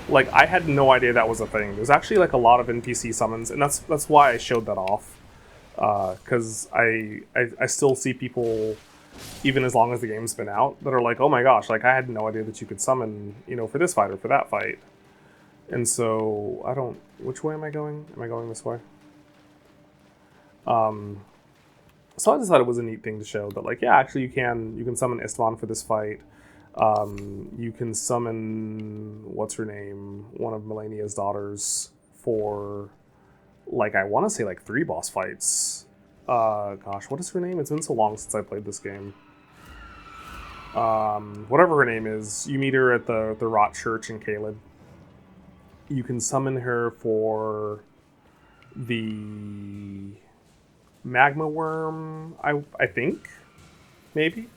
Like, I had no idea that was a thing. There's actually like a lot of NPC summons, and that's why I showed that off. Because I still see people, even as long as the game's been out, that are like, oh my gosh, like I had no idea that you could summon, for this fight or for that fight. And so I don't. Which way am I going? Am I going this way? So I just thought it was a neat thing to show that, like, yeah, actually you can summon Istvan for this fight. You can summon what's her name, one of Melania's daughters, for like I want to say like 3 boss fights. Gosh, what is her name? It's been so long since I played this game. Whatever her name is, you meet her at the Rot Church in Caelid. You can summon her for the magma worm. I think maybe.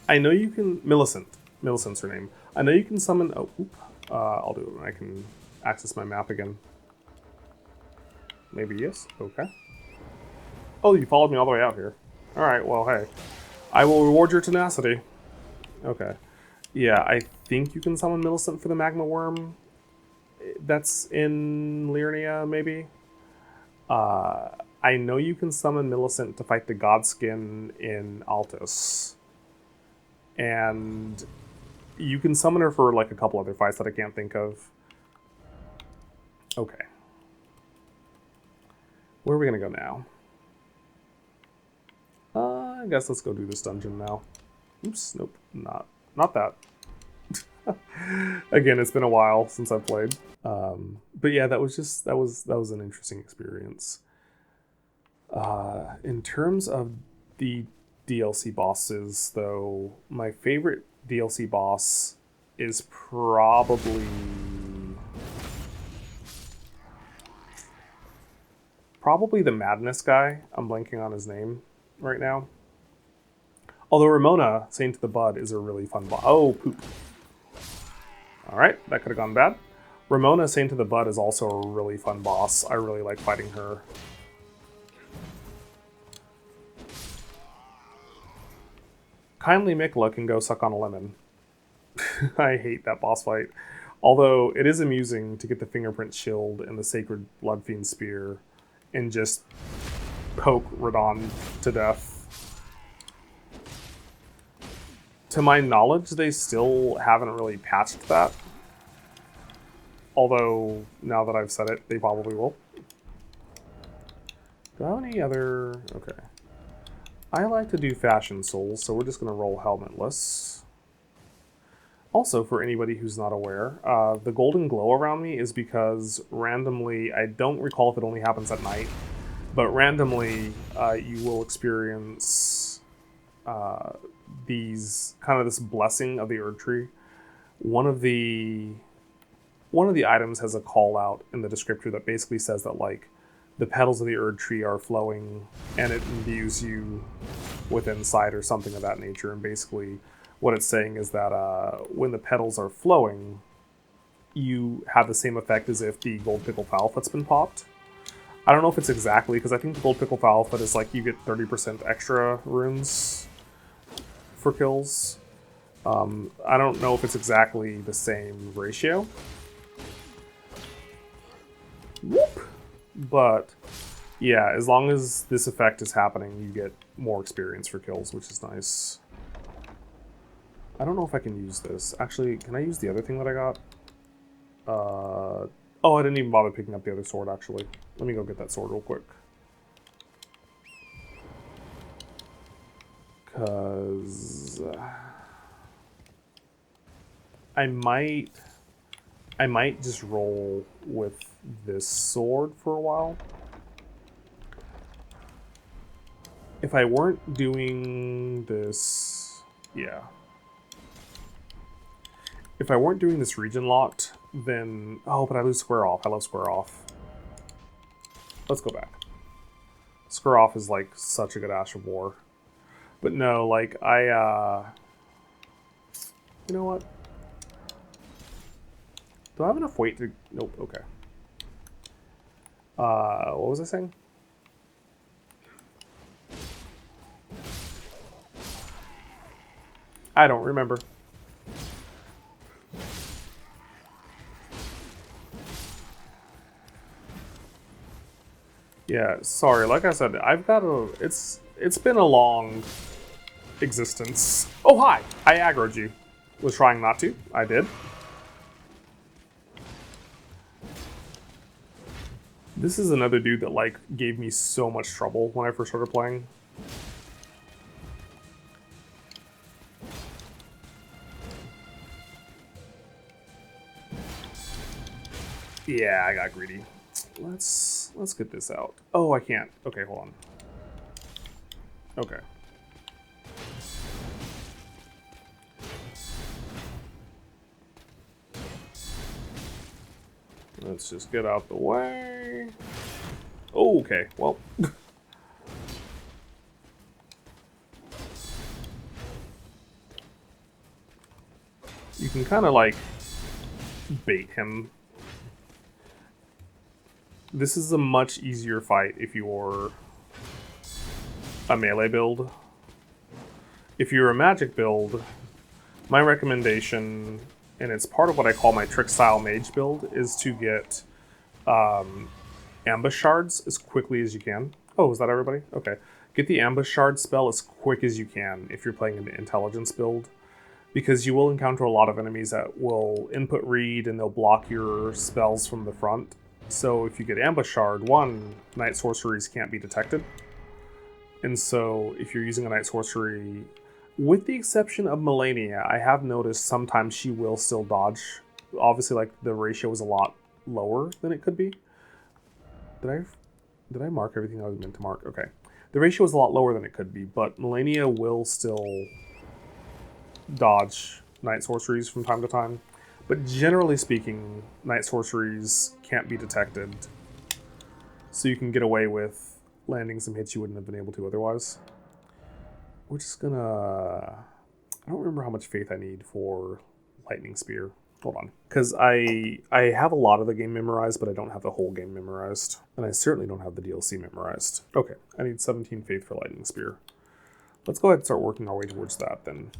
I know you can Millicent. Millicent's her name. I know you can summon. Oh, I'll do it when I can access my map again. Maybe yes. Okay. Oh, you followed me all the way out here. All right. Well, hey, I will reward your tenacity. Okay. Yeah, I think you can summon Millicent for the magma worm. That's in Liurnia, maybe. I know you can summon Millicent to fight the Godskin in Altus. And you can summon her for like a couple other fights that I can't think of. Okay. Where are we gonna go now? I guess let's go do this dungeon now. Oops, nope, not that. Again, it's been a while since I've played. But yeah, that was an interesting experience. In terms of the DLC bosses, though, my favorite DLC boss is probably the Madness guy. I'm blanking on his name right now. Although Ramona, Saint of the Bud, is a really fun boss. Oh, poop. Alright, that could have gone bad. Ramona, Saint of the Bud, is also a really fun boss. I really like fighting her. Kindly Mikla can go suck on a lemon. I hate that boss fight. Although it is amusing to get the Fingerprint Shield and the Sacred Bloodfiend Spear and just poke Radon to death. To my knowledge, they still haven't really patched that. Although, now that I've said it, they probably will. Do I have any other... Okay. I like to do Fashion Souls, so we're just going to roll helmetless. Also, for anybody who's not aware, the golden glow around me is because randomly, I don't recall if it only happens at night, but randomly you will experience this blessing of the Erd Tree. One of the items has a call out in the descriptor that basically says that like the petals of the Erd Tree are flowing and it imbues you with insight or something of that nature. And basically what it's saying is that when the petals are flowing, you have the same effect as if the gold pickle falfat's been popped. I don't know if it's exactly, because I think the gold pickle falfat is like you get 30% extra runes for kills. I don't know if it's exactly the same ratio. Whoop! But yeah, as long as this effect is happening, you get more experience for kills, which is nice. I don't know if I can use this. Actually, can I use the other thing that I got? Oh, I didn't even bother picking up the other sword, actually. Let me go get that sword real quick. Because I might just roll with this sword for a while. If I weren't doing this... Yeah. If I weren't doing this region locked, then... Oh, but I lose square off. I love square off. Let's go back. Square off is like such a good Ash of War. But no, like you know what? Do I have enough weight to... Nope, okay. What was I saying? I don't remember. Yeah, sorry. Like I said, I've got a. It's been a long existence. Oh hi! I aggroed you. Was trying not to. I did. This is another dude that like gave me so much trouble when I first started playing. Yeah, I got greedy. Let's get this out. Oh, I can't. Okay, hold on. Okay. Let's just get out the way. Oh, okay, well. You can kind of like bait him. This is a much easier fight if you're a melee build. If you're a magic build, my recommendation, and it's part of what I call my trick style mage build, is to get ambush shards as quickly as you can. Oh, is that everybody? Okay. Get the ambush shard spell as quick as you can if you're playing an intelligence build, because you will encounter a lot of enemies that will input read and they'll block your spells from the front. So if you get ambush shard, one, night sorceries can't be detected. And so if you're using a night sorcery, with the exception of Melania, I have noticed sometimes she will still dodge. Obviously, like, the ratio is a lot lower than it could be. Did I mark everything I was meant to mark? Okay. The ratio is a lot lower than it could be, but Melania will still dodge night sorceries from time to time. But generally speaking, night sorceries can't be detected, so you can get away with landing some hits you wouldn't have been able to otherwise. We're just gonna... I don't remember how much faith I need for Lightning Spear. Hold on. Because I have a lot of the game memorized, but I don't have the whole game memorized. And I certainly don't have the DLC memorized. Okay, I need 17 faith for Lightning Spear. Let's go ahead and start working our way towards that then.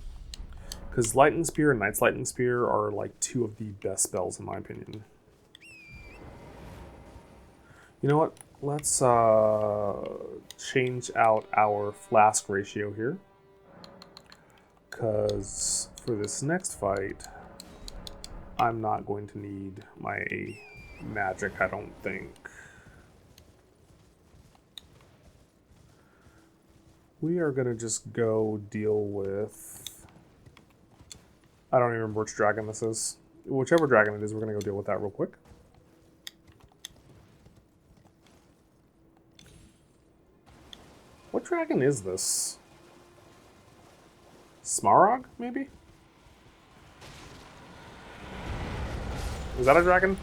Because Lightning Spear and Knight's Lightning Spear are like two of the best spells in my opinion. You know what? Let's change out our flask ratio here. Because for this next fight, I'm not going to need my magic, I don't think. We are going to just go deal with... I don't even remember which dragon this is. Whichever dragon it is, we're going to go deal with that real quick. What dragon is this? Smaragd, maybe? Is that a dragon?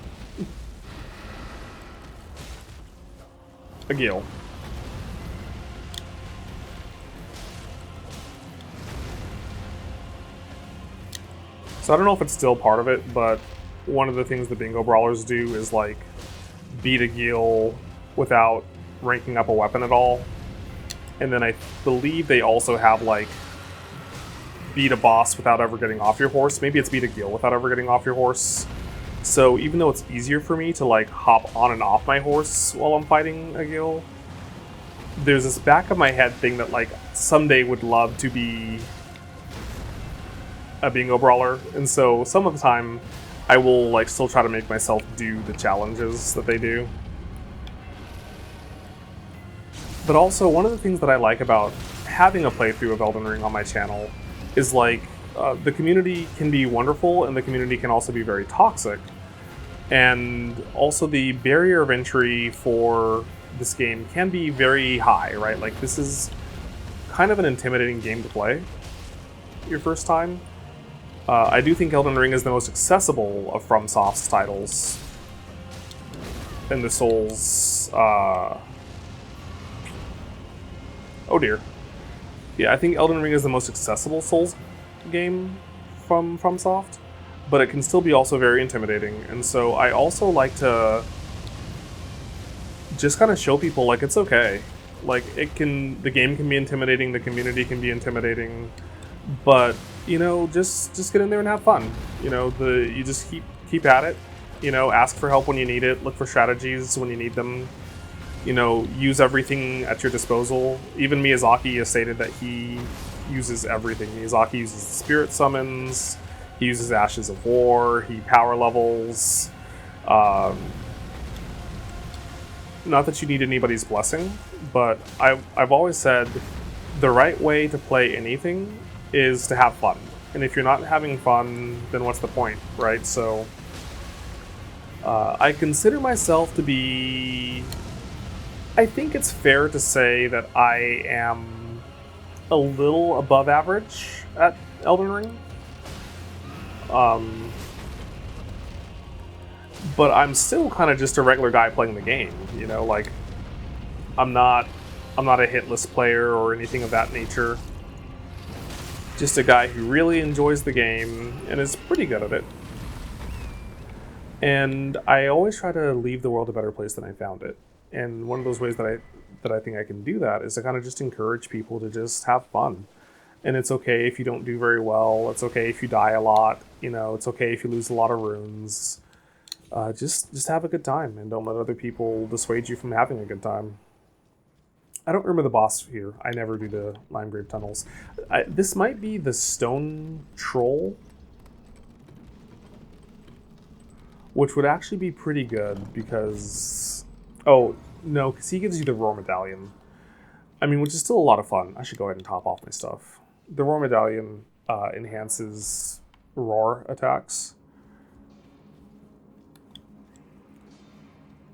A gill. So I don't know if it's still part of it, but one of the things the bingo brawlers do is like beat a gill without ranking up a weapon at all. And then I believe they also have like beat a boss without ever getting off your horse. Maybe it's beat a gill without ever getting off your horse. So even though it's easier for me to like hop on and off my horse while I'm fighting a gill, there's this back of my head thing that like someday would love to be a bingo brawler, and so some of the time I will like still try to make myself do the challenges that they do. But also, one of the things that I like about having a playthrough of Elden Ring on my channel is like the community can be wonderful and the community can also be very toxic. And also the barrier of entry for this game can be very high, right? Like this is kind of an intimidating game to play your first time. I do think Elden Ring is the most accessible of FromSoft's titles in the Souls. Oh dear. Yeah, I think Elden Ring is the most accessible Souls game from FromSoft, but it can still be also very intimidating. And so I also like to just kind of show people like it's okay. Like the game can be intimidating, the community can be intimidating, but you know, just get in there and have fun. You know, you just keep at it. You know, ask for help when you need it. Look for strategies when you need them. use everything at your disposal. Even Miyazaki has stated that he uses everything. Miyazaki uses spirit summons, he uses Ashes of War, he power levels. Um, Not that you need anybody's blessing, but I've always said the right way to play anything is to have fun. And if you're not having fun, then what's the point, right? So I consider myself to be... I think it's fair to say that I am a little above average at Elden Ring. But I'm still kind of just a regular guy playing the game, like I'm not a hitless player or anything of that nature. Just a guy who really enjoys the game and is pretty good at it. And I always try to leave the world a better place than I found it. And one of those ways that I think I can do that is to kind of just encourage people to just have fun. And it's okay if you don't do very well. It's okay if you die a lot. It's okay if you lose a lot of runes. Just have a good time and don't let other people dissuade you from having a good time. I don't remember the boss here. I never do the Limegrave tunnels. This might be the Stone Troll, which would actually be pretty good because... Oh, no, because he gives you the Roar Medallion. Which is still a lot of fun. I should go ahead and top off my stuff. The Roar Medallion enhances Roar attacks.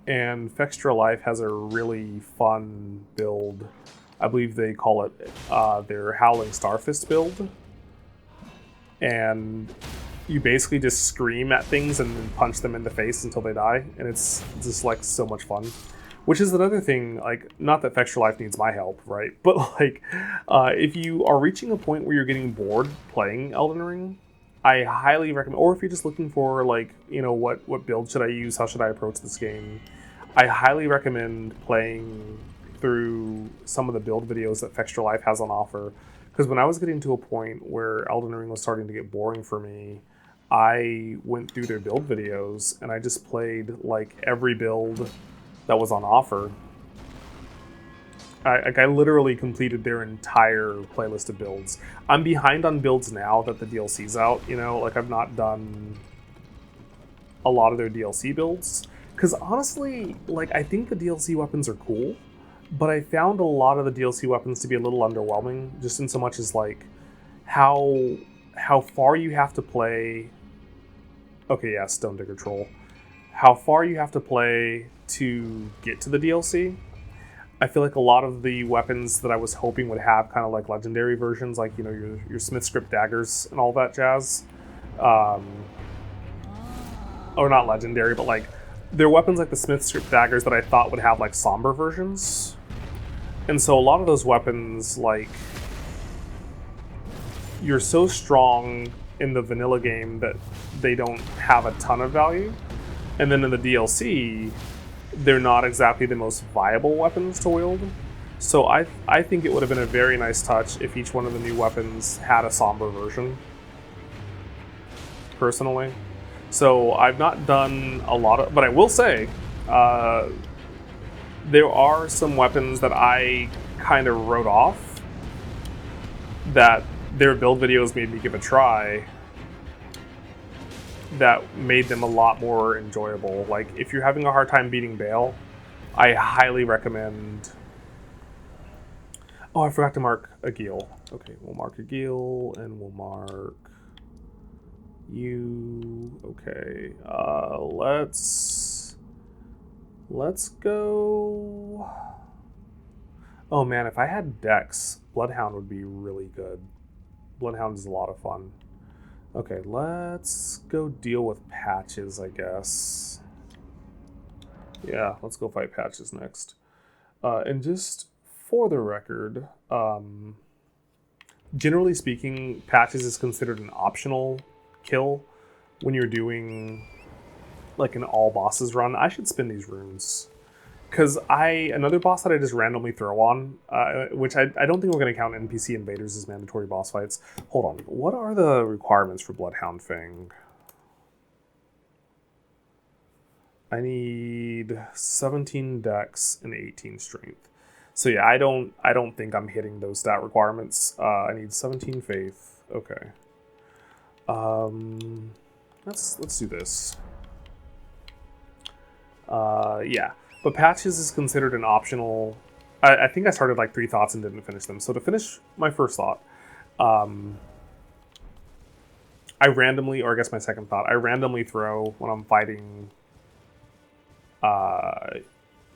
And Fextra Life has a really fun build. I believe they call it their Howling Starfist build. And you basically just scream at things and then punch them in the face until they die. And it's just like so much fun. Which is another thing, like, not that Fextra Life needs my help, right? But like, if you are reaching a point where you're getting bored playing Elden Ring, I highly recommend, or if you're just looking for like, what build should I use? How should I approach this game? I highly recommend playing through some of the build videos that Fextra Life has on offer. Because when I was getting to a point where Elden Ring was starting to get boring for me, I went through their build videos and I just played like every build that was on offer. I literally completed their entire playlist of builds. I'm behind on builds now that the DLC's out, like I've not done a lot of their DLC builds. Because honestly, like, I think the DLC weapons are cool, but I found a lot of the DLC weapons to be a little underwhelming, just in so much as, like, how far you have to play... Okay, yeah, Stone Digger Troll. How far you have to play to get to the DLC. I feel like a lot of the weapons that I was hoping would have kind of, like, legendary versions, like, your Smith Script daggers and all that jazz. Or not legendary, but, like, they're weapons like the Smith Script daggers that I thought would have like somber versions. And so a lot of those weapons, like, you're so strong in the vanilla game that they don't have a ton of value. And then in the DLC, they're not exactly the most viable weapons to wield. So I think it would have been a very nice touch if each one of the new weapons had a somber version, personally. So I've not done a lot of, but I will say, there are some weapons that I kind of wrote off that their build videos made me give a try that made them a lot more enjoyable. Like, if you're having a hard time beating Bale, I highly recommend... Oh, I forgot to mark a Gil. Okay, we'll mark a Gil, and we'll mark... You... Okay, let's go... Oh man, if I had Dex, Bloodhound would be really good. Bloodhound is a lot of fun. Okay, let's go deal with Patches, I guess. Yeah, let's go fight Patches next. And just for the record, generally speaking, Patches is considered an optional kill when you're doing like an all bosses run. I should spin these runes. Because another boss that I just randomly throw on, which I don't think we're going to count NPC invaders as mandatory boss fights. Hold on, what are the requirements for Bloodhound Fang? I need 17 dex and 18 strength. So yeah, I don't think I'm hitting those stat requirements. I need 17 faith. Okay. Let's do this. Yeah, but patches is considered an optional. I think I started like 3 thoughts and didn't finish them. So to finish my first thought, I randomly, or I guess my second thought, I randomly throw when I'm fighting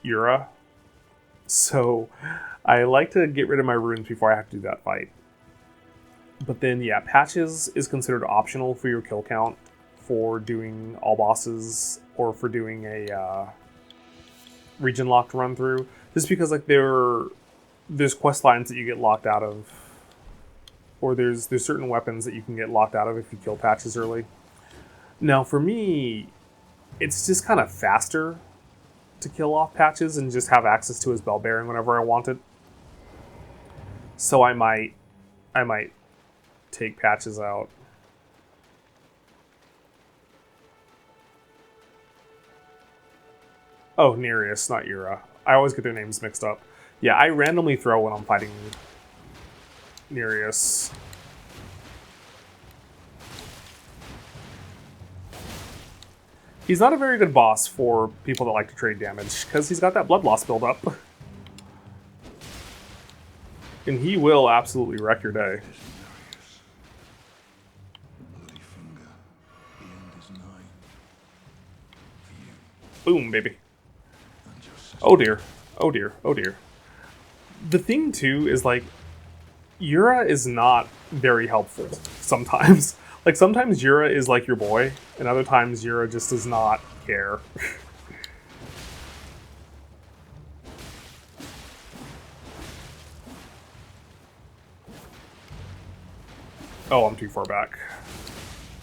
Yura. So I like to get rid of my runes before I have to do that fight. But then, yeah, patches is considered optional for your kill count for doing all bosses or for doing a region locked run through. Just because like there's quest lines that you get locked out of, or there's certain weapons that you can get locked out of if you kill patches early. Now for me, it's just kind of faster to kill off patches and just have access to his bell bearing whenever I want it. So I might take patches out. Oh, Nereus, not Yura. I always get their names mixed up. Yeah, I randomly throw when I'm fighting Nereus. He's not a very good boss for people that like to trade damage, because he's got that blood loss build up. And he will absolutely wreck your day. Boom, baby. Oh dear. Oh dear. Oh dear. The thing, too, is like, Yura is not very helpful sometimes. Like, sometimes Yura is like your boy, and other times Yura just does not care. Oh, I'm too far back.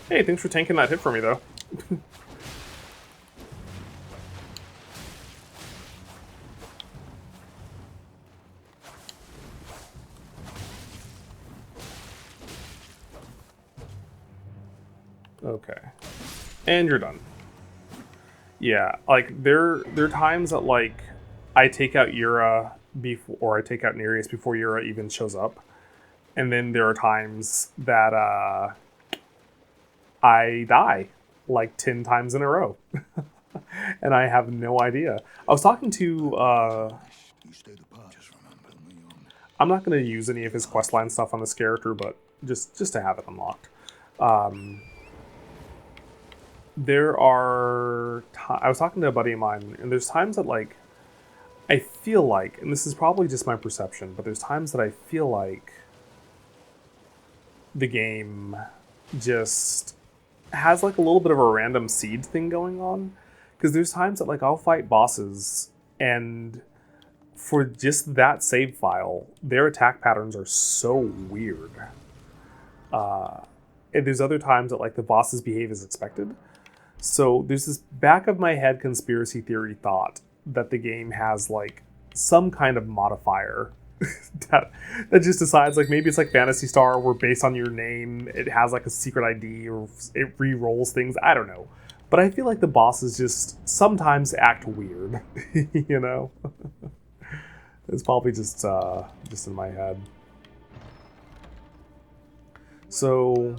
Hey, thanks for tanking that hit for me, though. Okay. And you're done. Yeah, like, there are times that, like, I take out Yura before, or I take out Nereus before Yura even shows up. And then there are times that, I die, like, 10 times in a row. And I have no idea. I was talking to, I'm not going to use any of his questline stuff on this character, but just to have it unlocked. There are... I was talking to a buddy of mine, and there's times that, like, I feel like, and this is probably just my perception, but there's times that I feel like the game just has, like, a little bit of a random seed thing going on. Because there's times that, like, I'll fight bosses, and for just that save file, their attack patterns are so weird. And there's other times that, like, the bosses behave as expected. So there's this back of my head conspiracy theory thought that the game has, like, some kind of modifier that just decides, like, maybe it's like Phantasy Star, where based on your name, it has, like, a secret ID, or it re-rolls things. I don't know. But I feel like the bosses just sometimes act weird, you know? It's probably just in my head. So,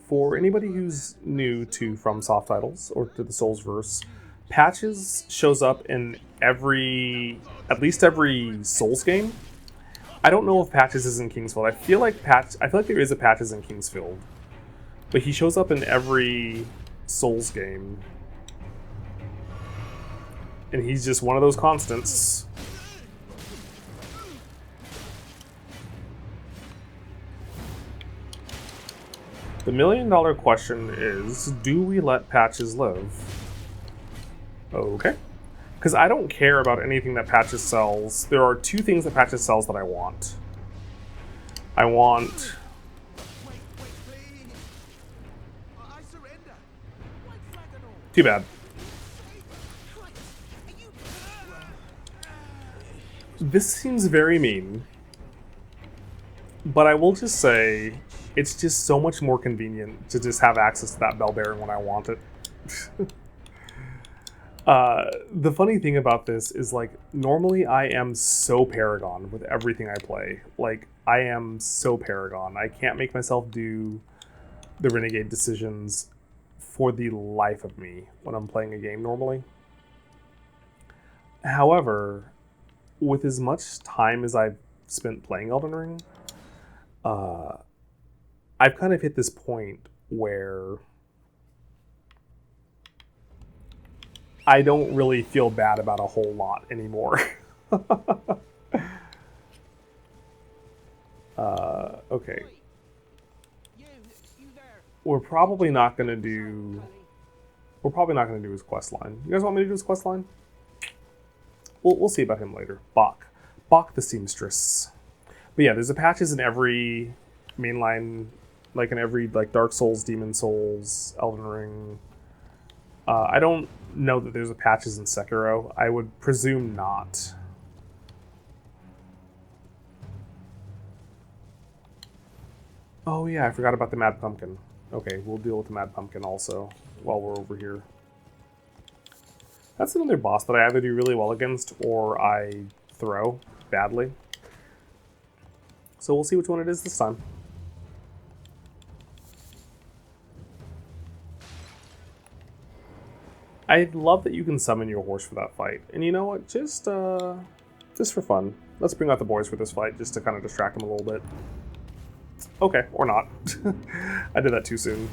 for anybody who's new to FromSoft titles, or to the Soulsverse, Patches shows up in at least every Souls game. I don't know if Patches is in Kingsfield. I feel like there is a Patches in Kingsfield. But he shows up in every Souls game. And he's just one of those constants. The $1 million question is, do we let Patches live? Okay. Because I don't care about anything that Patches sells. There are 2 things that Patches sells that I want. I want... Too bad. This seems very mean, but I will just say it's just so much more convenient to just have access to that bell bearing when I want it. The funny thing about this is, like, normally I am so Paragon with everything I play. Like, I am so Paragon. I can't make myself do the Renegade decisions for the life of me when I'm playing a game normally. However, with as much time as I've spent playing Elden Ring, I've kind of hit this point where I don't really feel bad about a whole lot anymore. Okay. We're probably not gonna do his quest line. You guys want me to do his quest line? We'll see about him later. Bach the seamstress. But yeah, there's a patches in every mainline, like in every Dark Souls, Demon Souls, Elden Ring. I don't know that there's a patches in Sekiro. I would presume not. Oh yeah, I forgot about the Mad Pumpkin. Okay, we'll deal with the Mad Pumpkin also while we're over here. That's another boss that I either do really well against or I throw badly. So we'll see which one it is this time. I love that you can summon your horse for that fight. And you know what? Just for fun. Let's bring out the boys for this fight just to kind of distract them a little bit. Okay, or not. I did that too soon.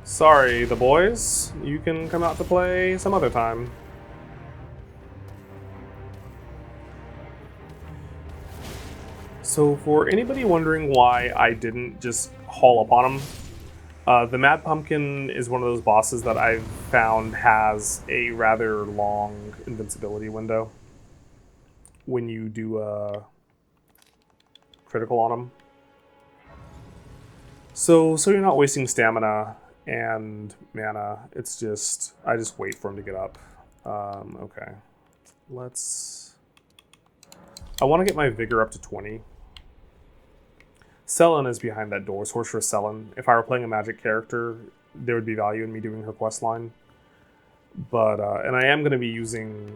Sorry, the boys. You can come out to play some other time. So for anybody wondering why I didn't just haul up on him, the Mad Pumpkin is one of those bosses that I've found has a rather long invincibility window when you do a critical on him. So you're not wasting stamina and mana. It's just, I just wait for him to get up. Okay. I want to get my vigor up to 20. Selen is behind that door, Sorceress Selen. If I were playing a magic character, there would be value in me doing her quest line. But, and I am going to be using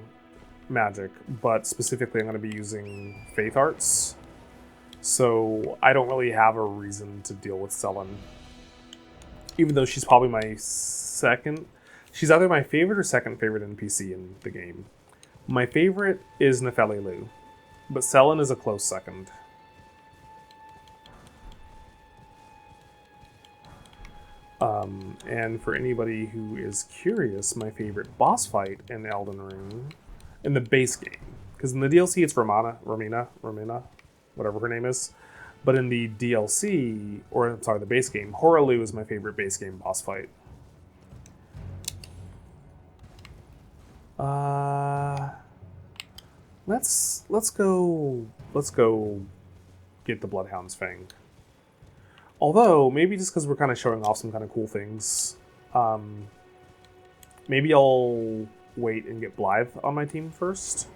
magic, but specifically I'm going to be using Faith Arts. So I don't really have a reason to deal with Selen. Even though she's probably my second... She's either my favorite or second favorite NPC in the game. My favorite is Nefeli Lu, but Selen is a close second. And for anybody who is curious, my favorite boss fight in Elden Ring, in the base game, because in the DLC it's Romina, whatever her name is, but in the DLC, or I'm sorry, the base game, Hoarah is my favorite base game boss fight. Let's go get the Bloodhound's Fang. Although, maybe just because we're kind of showing off some kind of cool things, maybe I'll wait and get Blythe on my team first.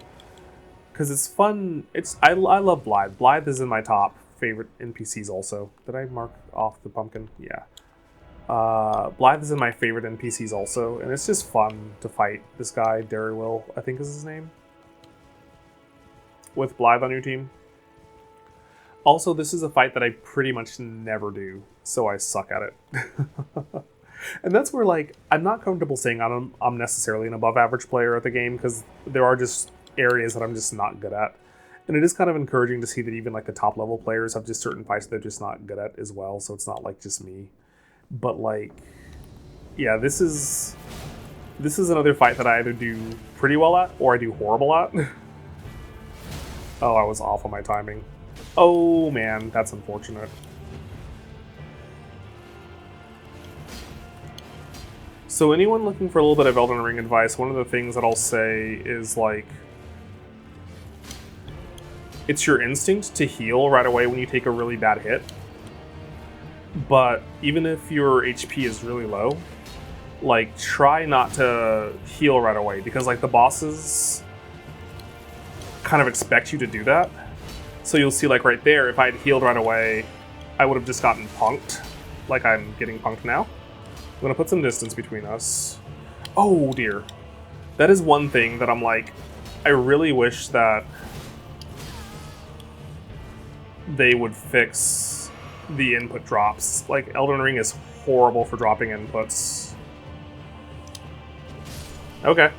Because it's fun. I love Blythe. Blythe is in my top favorite NPCs also. Did I mark off the pumpkin? Yeah. Blythe is in my favorite NPCs also, and it's just fun to fight this guy, Darryl, I think is his name. With Blythe on your team. Also, this is a fight that I pretty much never do, so I suck at it. And that's where, like, I'm not comfortable saying I'm necessarily an above-average player at the game, because there are just areas that I'm just not good at. And it is kind of encouraging to see that even, like, the top-level players have just certain fights they're just not good at as well, so it's not, like, just me. But, like, yeah, this is another fight that I either do pretty well at, or I do horrible at. Oh, I was off on my timing. Oh man, that's unfortunate. So anyone looking for a little bit of Elden Ring advice, one of the things that I'll say is, like, it's your instinct to heal right away when you take a really bad hit. But even if your HP is really low, like, try not to heal right away, because, like, the bosses kind of expect you to do that. So you'll see, like, right there, if I had healed right away, I would have just gotten punked, like I'm getting punked now. I'm going to put some distance between us. Oh, dear. That is one thing that I'm like, I really wish that they would fix the input drops. Like, Elden Ring is horrible for dropping inputs. Okay.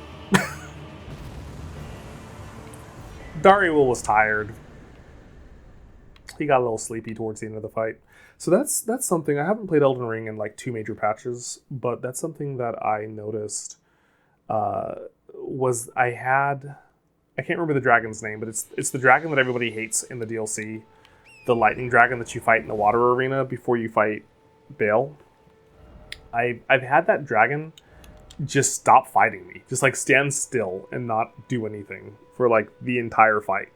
Dariel was tired. He got a little sleepy towards the end of the fight. So that's something. I haven't played Elden Ring in like 2 major patches, but that's something that I noticed. Was I can't remember the dragon's name, but it's the dragon that everybody hates in the DLC, the lightning dragon that you fight in the water arena before you fight Bale. I've had that dragon just stop fighting me, just like stand still and not do anything for like the entire fight.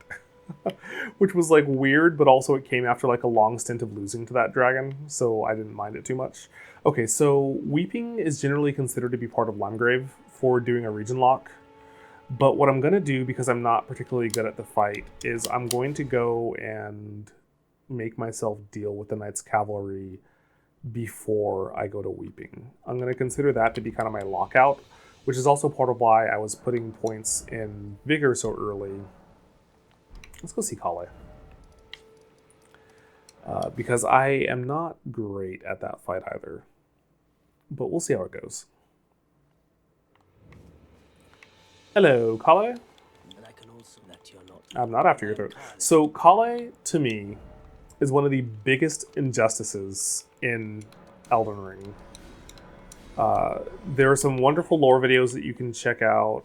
Which was like weird, but also it came after like a long stint of losing to that dragon, so I didn't mind it too much. Okay, so weeping is generally considered to be part of Limgrave for doing a region lock, but what I'm going to do, because I'm not particularly good at the fight, is I'm going to go and make myself deal with the Knight's Cavalry before I go to weeping. I'm going to consider that to be kind of my lockout, which is also part of why I was putting points in Vigor so early. Let's go see Kale. Because I am not great at that fight either. But we'll see how it goes. Hello, Kale. I'm not after your throat. So Kale, to me, is one of the biggest injustices in Elden Ring. There are some wonderful lore videos that you can check out.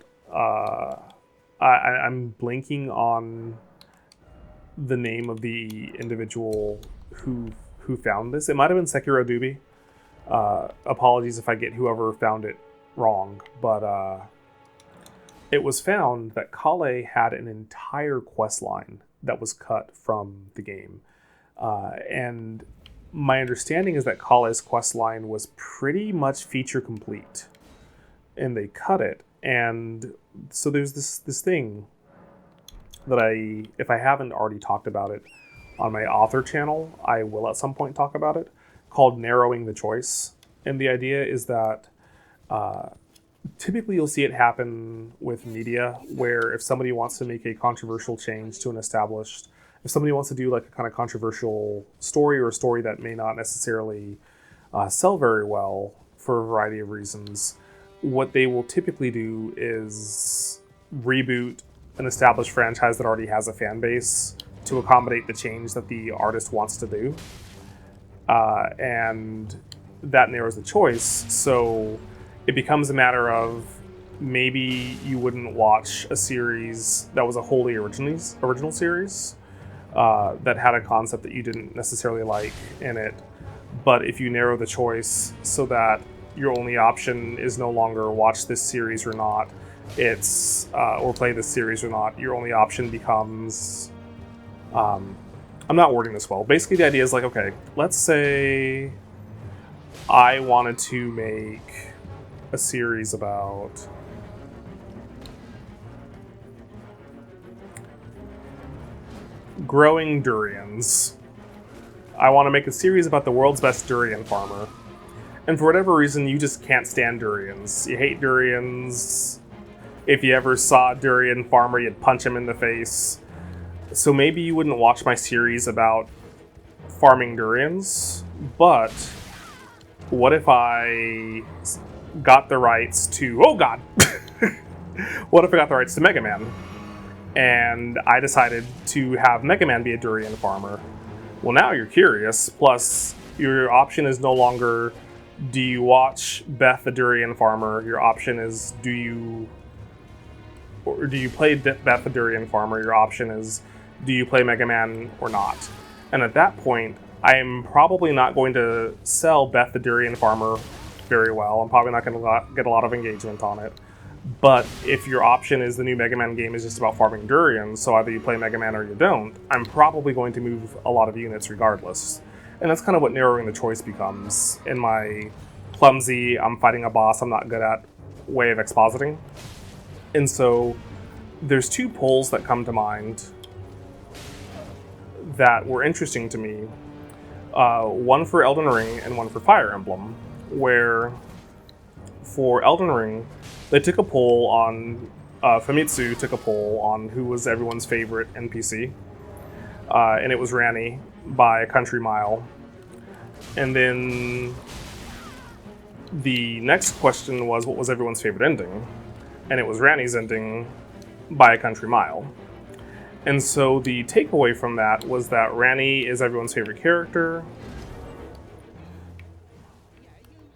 I'm blanking on the name of the individual who found this. It might have been Sekiro Dubi. Apologies if I get whoever found it wrong, but it was found that Kale had an entire quest line that was cut from the game. And my understanding is that Kale's quest line was pretty much feature complete, and they cut it. And so there's this thing that if I haven't already talked about it on my author channel, I will at some point talk about it, called narrowing the choice. And the idea is that typically you'll see it happen with media, where if somebody wants to make a controversial change to an established, if somebody wants to do like a kind of controversial story, or a story that may not necessarily sell very well for a variety of reasons, what they will typically do is reboot an established franchise that already has a fan base to accommodate the change that the artist wants to do. And that narrows the choice. So it becomes a matter of, maybe you wouldn't watch a series that was a wholly original series that had a concept that you didn't necessarily like in it. But if you narrow the choice so that your only option is no longer watch this series or not, it's or play this series or not, your only option becomes I'm not wording this well. Basically the idea is like, okay, let's say I wanted to make a series about growing durians. I want to make a series about the world's best durian farmer. And for whatever reason, you just can't stand durians. You hate durians. If you ever saw a durian farmer, you'd punch him in the face. So maybe you wouldn't watch my series about farming durians, but what if I got the rights to, oh god, what if I got the rights to Mega Man? And I decided to have Mega Man be a durian farmer. Well, now you're curious, plus your option is no longer, do you watch Beth the Durian Farmer? Your option is, do you play Beth the Durian Farmer? Your option is, do you play Mega Man or not? And at that point, I am probably not going to sell Beth the Durian Farmer very well. I'm probably not going to get a lot of engagement on it. But if your option is the new Mega Man game is just about farming durians, so either you play Mega Man or you don't, I'm probably going to move a lot of units regardless. And that's kind of what narrowing the choice becomes in my clumsy, I'm fighting a boss I'm not good at way of expositing. And so there's two polls that come to mind. that were interesting to me. One for Elden Ring and one for Fire Emblem, where for Elden Ring, they took a poll on, Famitsu took a poll on who was everyone's favorite NPC, and it was Ranni by a country mile. And then the next question was, what was everyone's favorite ending? And it was Ranni's ending by a country mile. And so the takeaway from that was that Ranni is everyone's favorite character.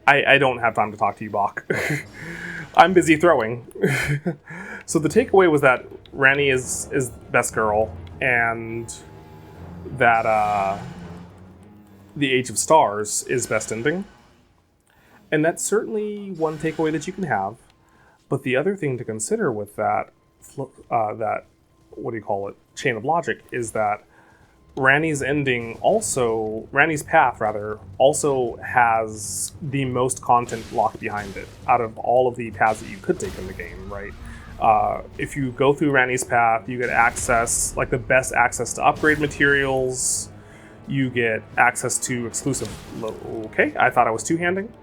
I don't have time to talk to you, Bach. I'm busy throwing. So the takeaway was that Ranni is best girl, and that The Age of Stars is best ending. And that's certainly one takeaway that you can have. But the other thing to consider with that, chain of logic, is that Ranni's path also has the most content locked behind it out of all of the paths that you could take in the game, right? If you go through Ranni's path, you get access, like the best access to upgrade materials, you get access to exclusive, okay, I thought I was two-handing.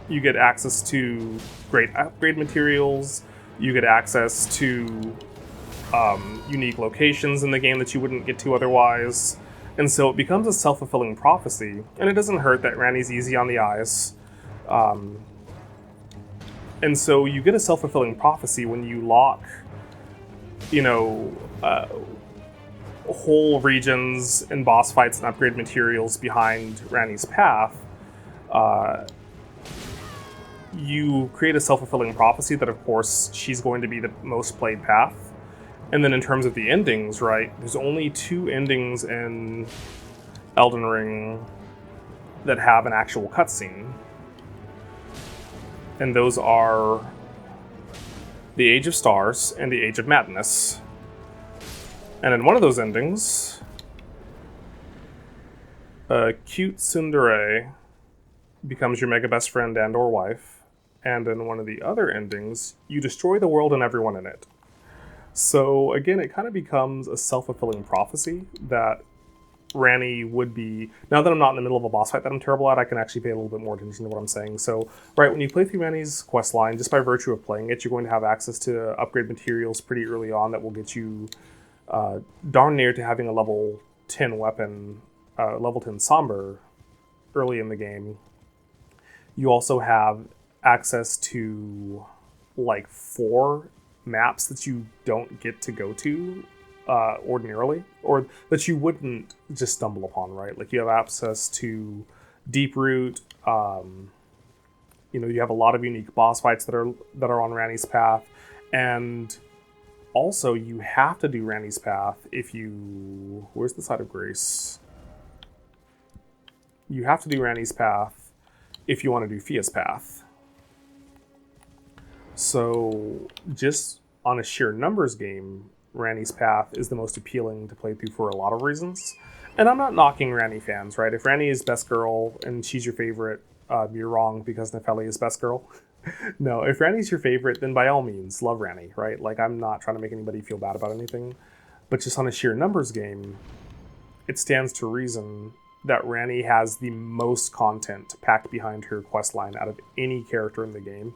You get access to great upgrade materials, you get access to unique locations in the game that you wouldn't get to otherwise. And so it becomes a self-fulfilling prophecy. And it doesn't hurt that Ranni's easy on the eyes. And so you get a self-fulfilling prophecy when you lock, whole regions and boss fights and upgrade materials behind Ranni's path. You create a self-fulfilling prophecy that, of course, she's going to be the most played path. And then in terms of the endings, right, there's only 2 endings in Elden Ring that have an actual cutscene. And those are The Age of Stars and The Age of Madness. And in one of those endings, a cute tsundere becomes your mega best friend and or wife. And in one of the other endings, you destroy the world and everyone in it. So again, it kind of becomes a self-fulfilling prophecy that Ranni would be... Now that I'm not in the middle of a boss fight that I'm terrible at, I can actually pay a little bit more attention to what I'm saying. So, right, when you play through Ranni's questline, just by virtue of playing it, you're going to have access to upgrade materials pretty early on that will get you darn near to having a level 10 weapon, level 10 Somber early in the game. You also have access to like 4 maps that you don't get to go to ordinarily, or that you wouldn't just stumble upon, right? Like you have access to Deeproot. You have a lot of unique boss fights that are on Ranni's path, and also you have to do Ranni's path if you... Where's the Side of Grace? You have to do Ranni's path if you want to do Fia's path. So just on a sheer numbers game, Ranni's path is the most appealing to play through for a lot of reasons. And I'm not knocking Ranni fans, right? If Ranni is best girl and she's your favorite, you're wrong because Nepheli is best girl. No, if Ranni's your favorite, then by all means, love Ranni, right? Like, I'm not trying to make anybody feel bad about anything. But just on a sheer numbers game, it stands to reason that Ranni has the most content packed behind her questline out of any character in the game.